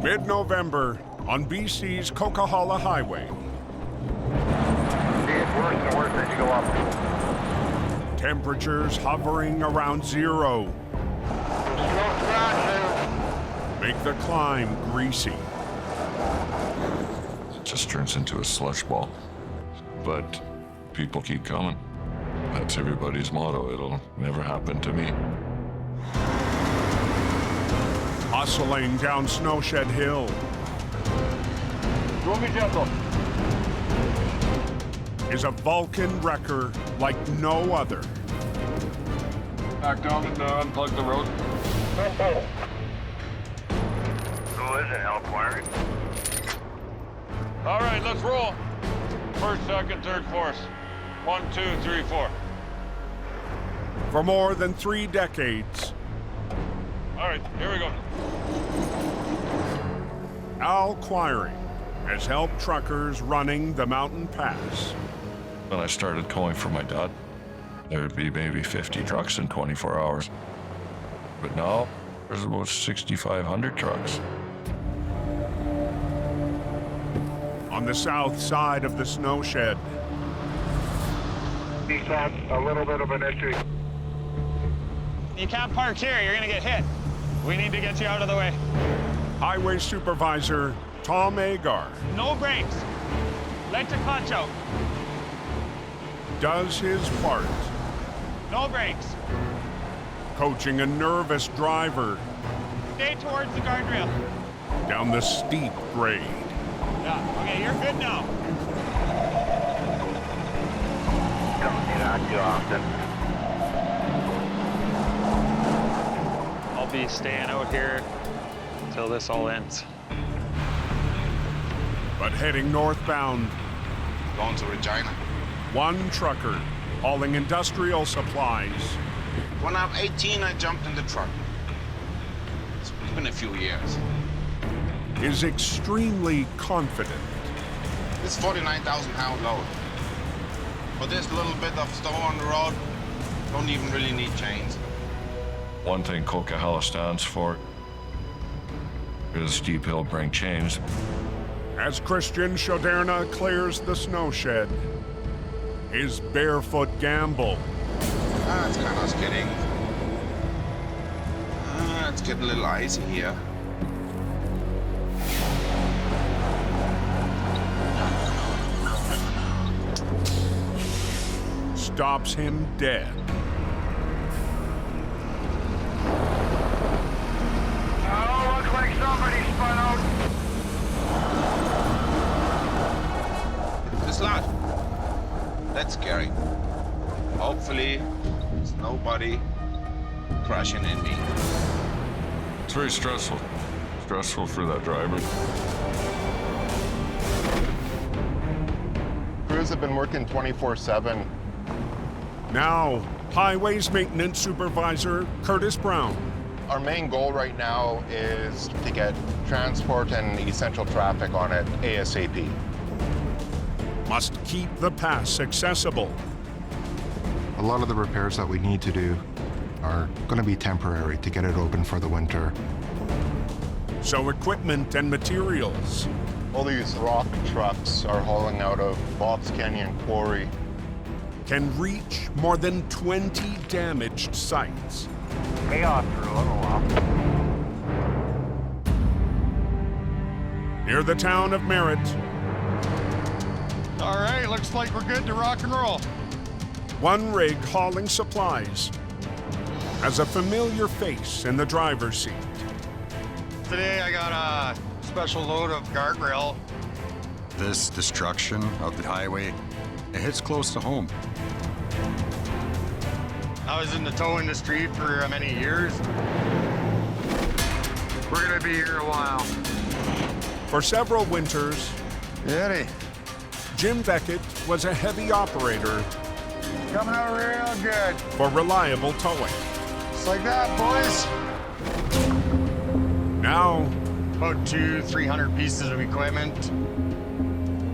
Mid-November on BC's Coquihalla Highway. It's worse and worse as you go up. Temperatures hovering around zero. Make the climb greasy. It just turns into a slush ball. But people keep coming. That's everybody's motto. It'll never happen to me. Hustling down Snowshed Hill. Don't be gentle. Is a Vulcan wrecker like no other. Back down and unplug the road. Who is it, Quiring? All right, let's roll. First, second, third, fourth. 1, 2, 3, 4. For more than 3 decades, All right, here we go. Quiring has helped truckers running the mountain pass. When I started calling for my dad, there would be maybe 50 trucks in 24 hours. But now, there's about 6,500 trucks. On the south side of the snow-shed, That's a little bit of an issue. You can't park here, you're gonna get hit. We need to get you out of the way. Highway Supervisor Tom Agar No brakes. Let your clutch out. does his part, No brakes. coaching a nervous driver Stay towards the guardrail. down the steep grade. Yeah, okay, you're good now. Don't see that too often. I'll be staying out here until this all ends. But heading northbound, Going to Regina. one trucker hauling industrial supplies When I'm 18, I jumped in the truck. It's been a few years. is extremely confident. It's 49,000 pound load. For this little bit of snow on the road, don't even really need chains. One thing Coquihalla stands for is steep hill bring chains. As Christian Shoderna clears the snow-shed, his barefoot gamble It's kind of getting... it's getting a little icy here. stops him dead. Oh, looks like somebody spun out. It's not. That's scary. Hopefully, there's nobody crashing in me. It's very stressful. Stressful for that driver. Crews have been working 24/7. Now, Highways Maintenance Supervisor Curtis Brown. Our main goal right now is to get transport and essential traffic on it ASAP. Must keep the pass accessible. A lot of the repairs that we need to do are going to be temporary to get it open for the winter. So equipment and materials All these rock trucks are hauling out of Bob's Canyon Quarry. can reach more than 20 damaged sites. Chaos for a little while. Near the town of Merritt, All right, looks like we're good to rock and roll. one rig hauling supplies has a familiar face in the driver's seat. Today I got a special load of guardrail. This destruction of the highway, it hits close to home. I was in the tow industry for many years. We're gonna be here a while. For several winters, Eddie, Jim Beckett was a heavy operator coming out real good. for reliable towing. Just like that, boys. Now, About 200-300 pieces of equipment.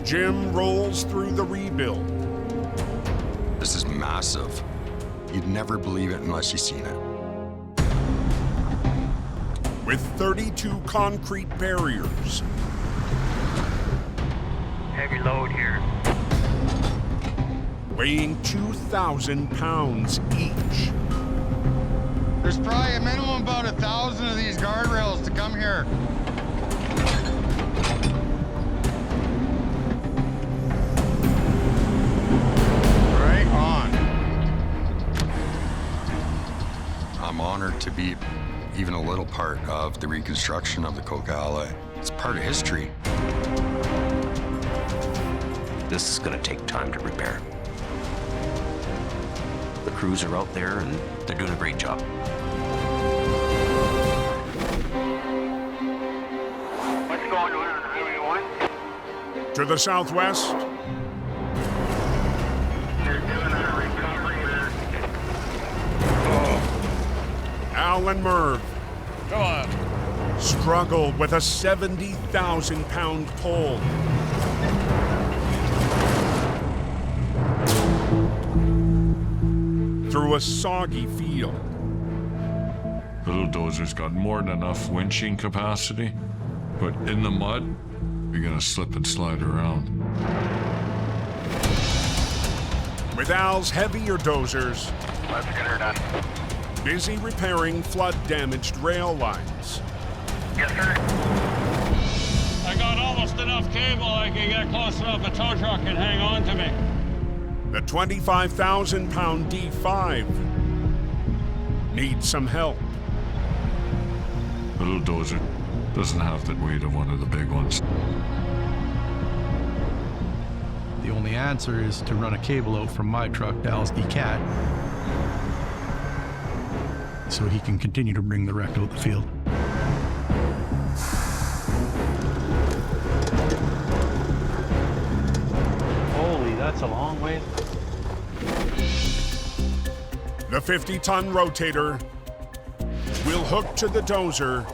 Jim rolls through the rebuild This is massive. You'd never believe it unless you've seen it. With 32 concrete barriers, Heavy load here. weighing 2,000 pounds each. There's probably a minimum about 1,000 of these guardrails to come here. Right on. I'm honored to be even a little part of the reconstruction of the Coquihalla. It's part of history. This is going to take time to repair. The crews are out there and they're doing a great job. What's going on Highway 1? To the southwest, They're doing a recovery there. Al and Merv Come on. struggle with a 70,000-pound pole. Through a soggy field. Little dozer's got more than enough winching capacity, but in the mud, you're gonna slip and slide around. With Al's heavier dozers, Let's get her done. busy repairing flood-damaged rail lines. Yes, sir. I got almost enough cable I can get close enough a tow truck can hang on to me. The 25,000-pound D5 needs some help. Little dozer doesn't have the weight of one of the big ones. The only answer is to run a cable out from my truck to Al's D-Cat so he can continue to bring the wreck out the field. Holy, that's a long way. The 50-ton rotator will hook to the dozer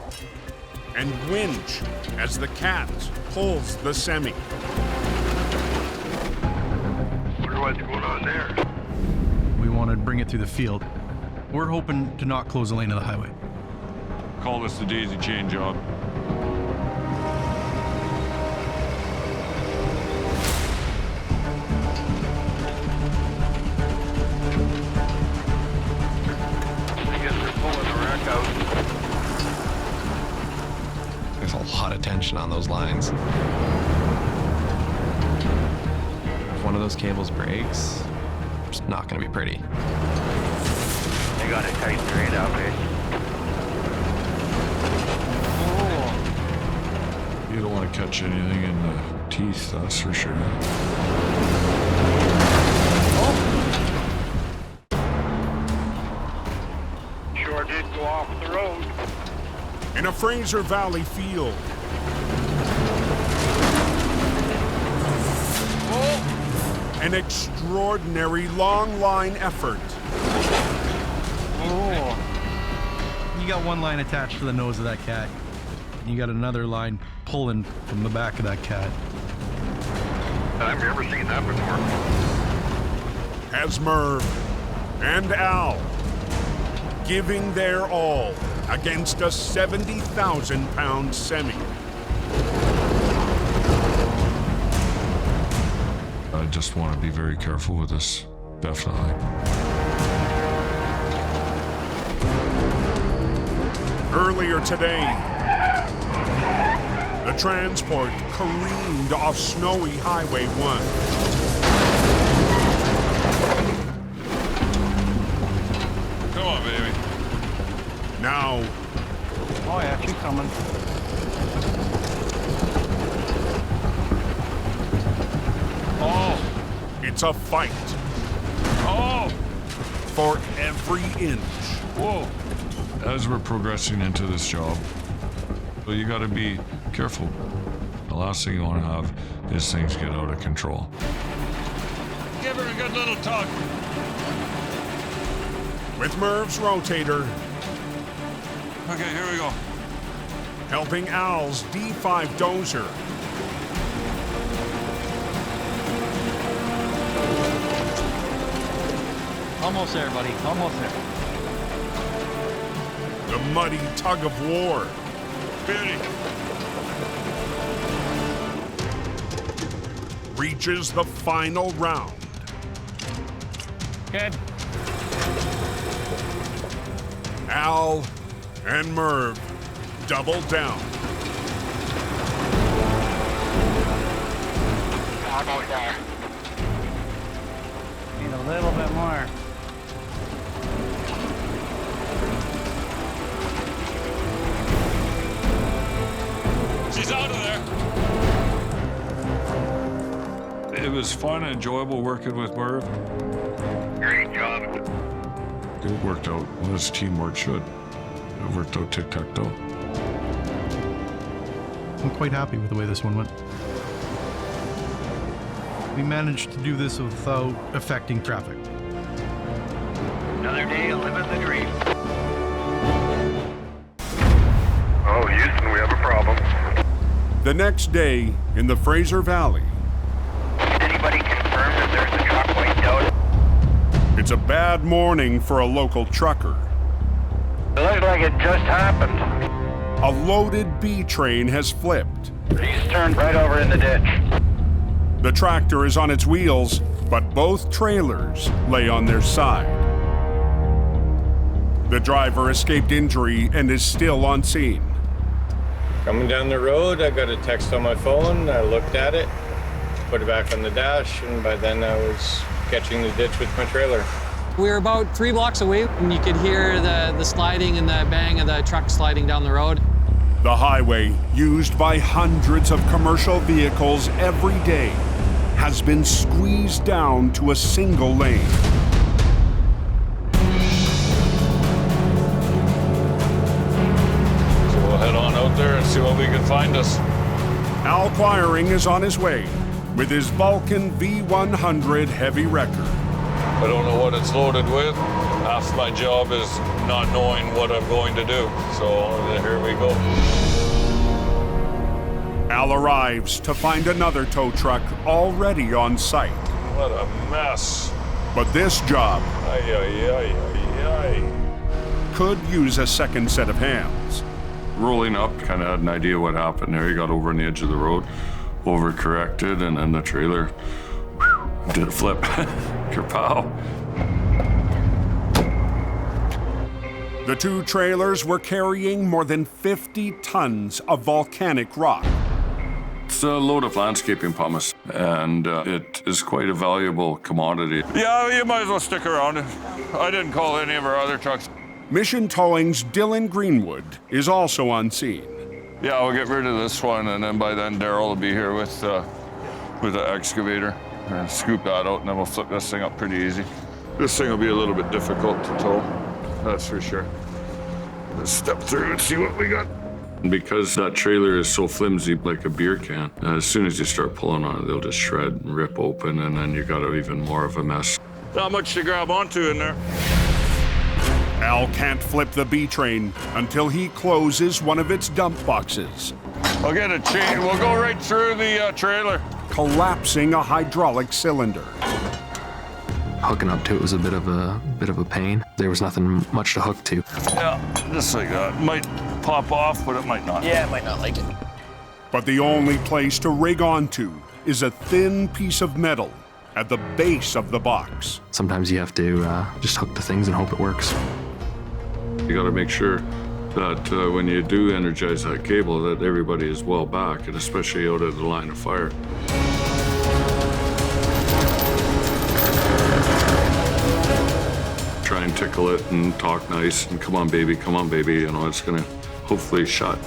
and winch as the cat pulls the semi. Wonder what's going on there. We want to bring it through the field. We're hoping to not close the lane of the highway. Call this the daisy chain job. I guess they're pulling the wreck out. There's a lot of tension on those lines. If one of those cables breaks, it's not going to be pretty. They got it tight straight up, eh? You don't want to catch anything in the teeth, that's for sure. Sure did go off the road. In a Fraser Valley field, an extraordinary long line effort. You got one line attached to the nose of that cat. You got another line pulling from the back of that cat. I've never seen that before. As Merv and Al giving their all against a 70,000-pound semi. I just want to be very careful with this, definitely. Earlier today, the transport careened off snowy Highway 1. Come on, baby. Now, Oh yeah, she's coming. oh, it's a fight. Oh! For every inch. Whoa! As we're progressing into this job, well, you got to be careful. The last thing you want to have is things get out of control. Give her a good little tug. With Merv's rotator Okay, here we go. helping Al's D5 dozer. Almost there, buddy. Almost there. The muddy tug of war. Beauty. Reaches the final round. Good. Al and Merv double down. Almost there. Need a little bit more. She's out of there. It was fun and enjoyable working with Merv. Great job. It worked out as teamwork should. It worked out tic-tac-toe. I'm quite happy with the way this one went. We managed to do this without affecting traffic. Another day living the dream. Oh, Houston, we have a problem. The next day in the Fraser Valley. Anybody confirm that there's a truck wiped out? It's a bad morning for a local trucker. It looks like it just happened. A loaded B train has flipped. He's turned right over in the ditch. The tractor is on its wheels, but both trailers lay on their side. The driver escaped injury and is still on scene. Coming down the road, I got a text on my phone. I looked at it, put it back on the dash, and by then I was catching the ditch with my trailer. We were about 3 blocks away, and you could hear the sliding and the bang of the truck sliding down the road. The highway, used by hundreds of commercial vehicles every day, has been squeezed down to a single lane. So we'll head on out there and see what we can find us. Al Quiring is on his way with his Vulcan V100 heavy wrecker. I don't know what it's loaded with. Half my job is not knowing what I'm going to do. So here we go. Al arrives to find another tow truck already on site. What a mess. But this job Ay. could use a second set of hands. Rolling up, kind of had an idea what happened there. He got over on the edge of the road, overcorrected, and then the trailer did a flip. Kerpow. The two trailers were carrying more than 50 tons of volcanic rock. It's a load of landscaping pumice, and it is quite a valuable commodity. Yeah, you might as well stick around. I didn't call any of our other trucks. Mission Towing's Dylan Greenwood is also on scene. Yeah, we'll get rid of this one, and then by then Daryl will be here with the excavator and scoop that out, and then we'll flip this thing up pretty easy. This thing will be a little bit difficult to tow, that's for sure. Let's step through and see what we got. Because that trailer is so flimsy, like a beer can, as soon as you start pulling on it, they'll just shred and rip open, and then you got even more of a mess. Not much to grab onto in there. Al can't flip the B train until he closes one of its dump boxes. I'll get a chain. We'll go right through the trailer. Collapsing a hydraulic cylinder. Hooking up to it was a bit of a pain. There was nothing much to hook to. Yeah, just like that. Might pop off, but it might not. Yeah, it might not like it. But the only place to rig onto is a thin piece of metal at the base of the box. Sometimes you have to just hook to things and hope it works. You got to make sure that when you do energize that cable, that everybody is well back, and especially out of the line of fire. Try and tickle it and talk nice and come on baby, you know, it's gonna hopefully shut.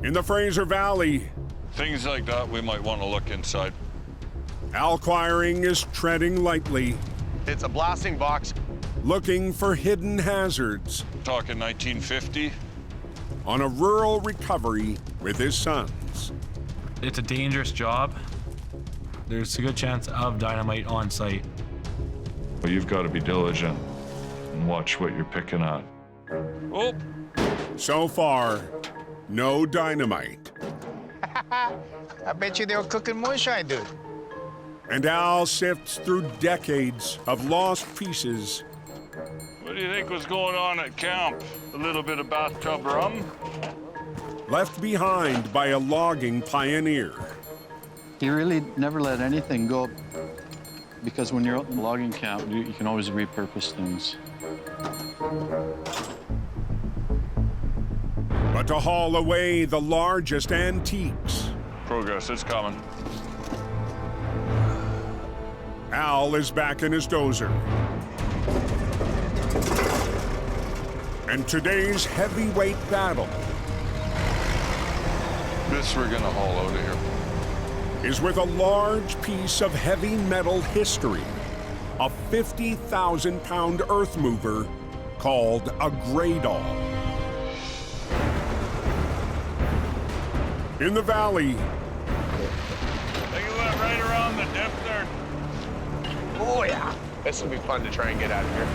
In the Fraser Valley, Things like that, we might want to look inside. Al Quiring is treading lightly, It's a blasting box. looking for hidden hazards Talking 1950. on a rural recovery with his sons. It's a dangerous job. There's a good chance of dynamite on site. Well, you've got to be diligent and watch what you're picking at. Oh. So far, no dynamite. I bet you they were cooking moonshine, dude. And Al sifts through decades of lost pieces. What do you think was going on at camp? A little bit of bathtub rum? Left behind by a logging pioneer. He really never let anything go, because when you're out in the logging camp, you can always repurpose things. But to haul away the largest antiques. Progress is coming. Al is back in his dozer. And today's heavyweight battle. This we're gonna haul out of here. Is with a large piece of heavy metal history. A 50,000-pound earth mover called a Gradall. In the valley. I think it went right around the dip there. Oh, yeah. This will be fun to try and get out of here.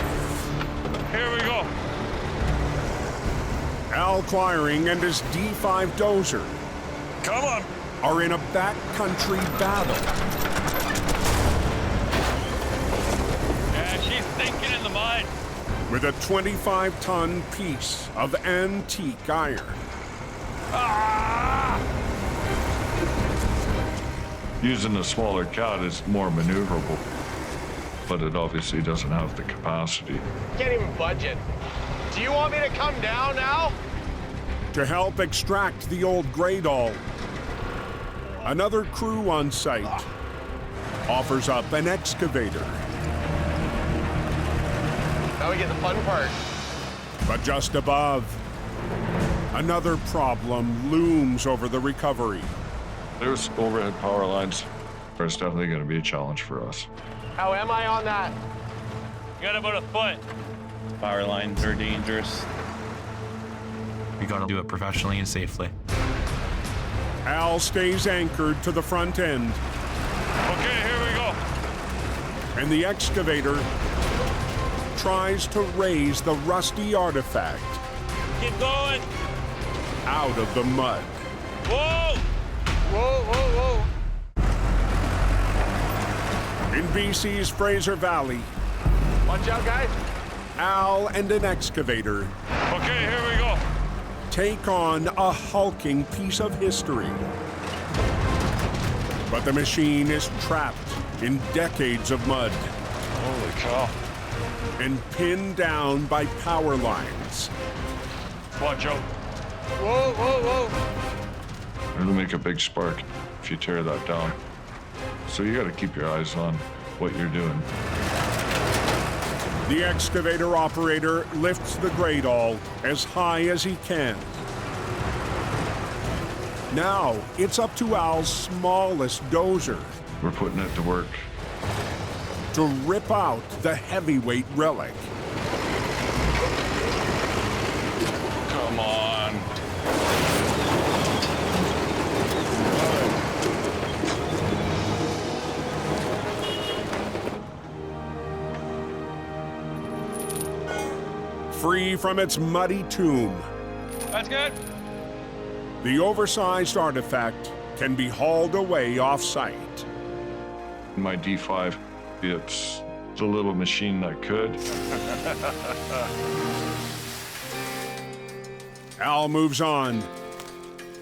Here we go. Al Quiring and his D5 dozer. Come on. Are in a backcountry battle. Yeah, she's sinking in the mud. With a 25-ton piece of antique iron. Ah! Using a smaller cat is more maneuverable, but it obviously doesn't have the capacity. Can't even budget. Do you want me to come down now? To help extract the old Gradall, another crew on site offers up an excavator. Now we get the fun part. But just above, another problem looms over the recovery. There's overhead power lines. It's definitely going to be a challenge for us. How am I on that? You got about a foot. Power lines are dangerous. We gotta do it professionally and safely. Al stays anchored to the front end. Okay, here we go. And the excavator tries to raise the rusty artifact. Keep going. Out of the mud. Whoa! Whoa, whoa, whoa. In BC's Fraser Valley. Watch out, guys. Al and an excavator. Okay, here we go. Take on a hulking piece of history. But the machine is trapped in decades of mud. Holy cow. And pinned down by power lines. Watch out. Whoa, whoa, whoa. It'll make a big spark if you tear that down. So you got to keep your eyes on what you're doing. The excavator operator lifts the Gradall as high as he can. Now it's up to Al's smallest dozer. We're putting it to work. To rip out the heavyweight relic. Come on. Free from its muddy tomb. That's good. The oversized artifact can be hauled away off-site. My D5, it's the little machine that could. Al moves on,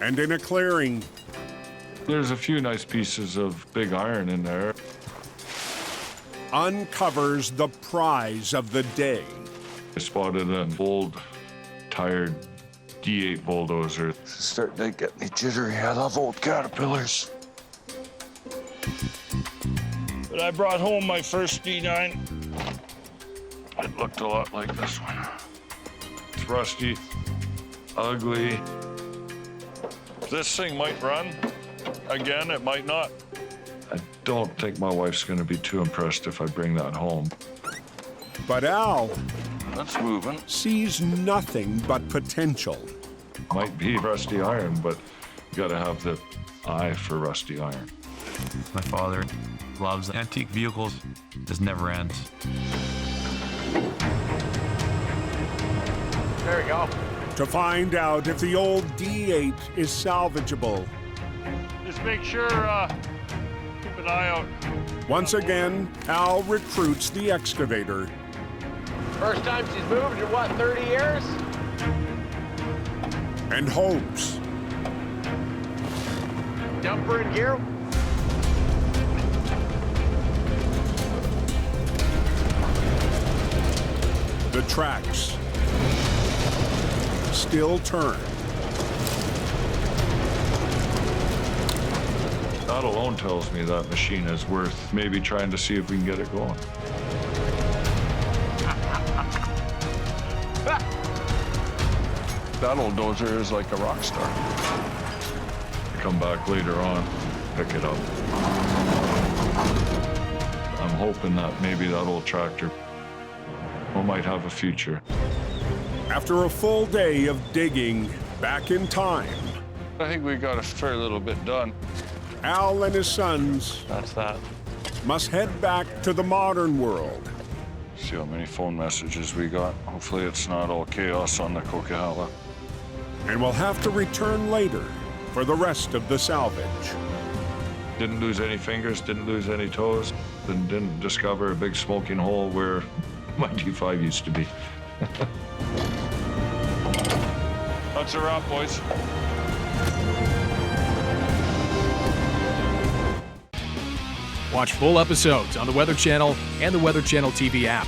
and in a clearing. There's a few nice pieces of big iron in there. Uncovers the prize of the day. I spotted an old, tired D8 bulldozer. It's starting to get me jittery. I love old caterpillars. But I brought home my first D9. It looked a lot like this one. It's rusty, ugly. This thing might run. Again, it might not. I don't think my wife's gonna be too impressed if I bring that home. But Al That's moving. sees nothing but potential. Might be rusty iron, but you gotta have the eye for rusty iron. My father loves antique vehicles. This never ends. There we go. to find out if the old D8 is salvageable. Just make sure, keep an eye out. Once again, Al recruits the excavator. First time she's moved in what, 30 years? And hopes. Jumper in gear. The tracks still turn. That alone tells me that machine is worth maybe trying to see if we can get it going. That old dozer is like a rock star. Come back later on, pick it up. I'm hoping that maybe that old tractor might have a future. After a full day of digging back in time, I think we got a fair little bit done. Al and his sons That's that. must head back to the modern world. See how many phone messages we got. Hopefully it's not all chaos on the Coquihalla. And will have to return later for the rest of the salvage. Didn't lose any fingers, didn't lose any toes, and didn't discover a big smoking hole where my D5 used to be. That's a wrap, boys. Watch full episodes on the Weather Channel and the Weather Channel TV app.